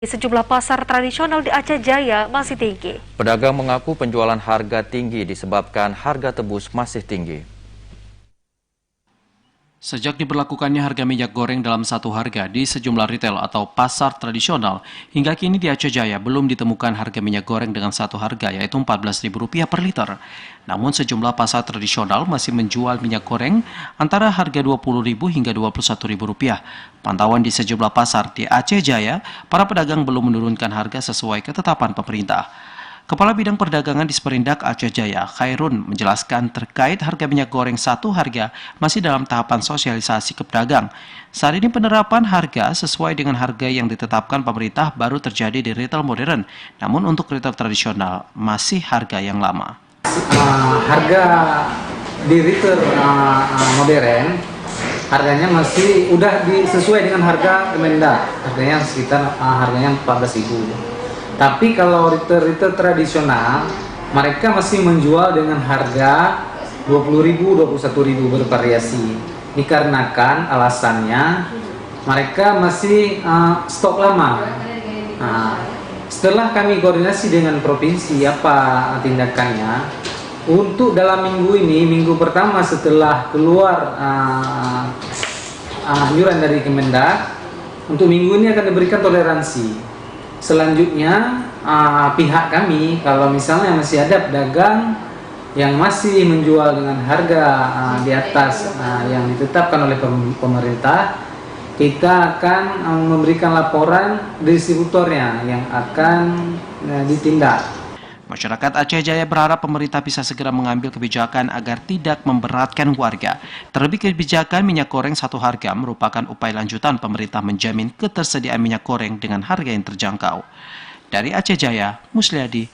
Di sejumlah pasar tradisional di Aceh Jaya masih tinggi. Pedagang mengaku penjualan harga tinggi disebabkan harga tebus masih tinggi. Sejak diberlakukannya harga minyak goreng dalam satu harga di sejumlah retail atau pasar tradisional, hingga kini di Aceh Jaya belum ditemukan harga minyak goreng dengan satu harga, yaitu Rp14.000 per liter. Namun sejumlah pasar tradisional masih menjual minyak goreng antara harga Rp20.000 hingga Rp21.000. Pantauan di sejumlah pasar di Aceh Jaya, para pedagang belum menurunkan harga sesuai ketetapan pemerintah. Kepala Bidang Perdagangan di Sperindak Aceh Jaya, Khairun, menjelaskan terkait harga minyak goreng satu harga masih dalam tahapan sosialisasi ke pedagang. Saat ini penerapan harga sesuai dengan harga yang ditetapkan pemerintah baru terjadi di retail modern. Namun untuk retail tradisional masih harga yang lama. Harga di retail modern harganya masih udah sesuai dengan harga Kemendak. Harganya sekitar harganya 14.000. Tapi kalau retail tradisional, mereka masih menjual dengan harga 20.000, 21.000 bervariasi. Dikarenakan alasannya mereka masih stok lama. Setelah kami koordinasi dengan provinsi apa tindakannya, untuk dalam minggu ini, minggu pertama setelah keluar anjuran dari Kemendak, untuk minggu ini akan diberikan toleransi. Selanjutnya pihak kami kalau misalnya masih ada pedagang yang masih menjual dengan harga di atas yang ditetapkan oleh pemerintah, kita akan memberikan laporan distributornya yang akan ditindak. Masyarakat Aceh Jaya berharap pemerintah bisa segera mengambil kebijakan agar tidak memberatkan warga. Terlebih kebijakan minyak goreng satu harga merupakan upaya lanjutan pemerintah menjamin ketersediaan minyak goreng dengan harga yang terjangkau. Dari Aceh Jaya, Musliadi,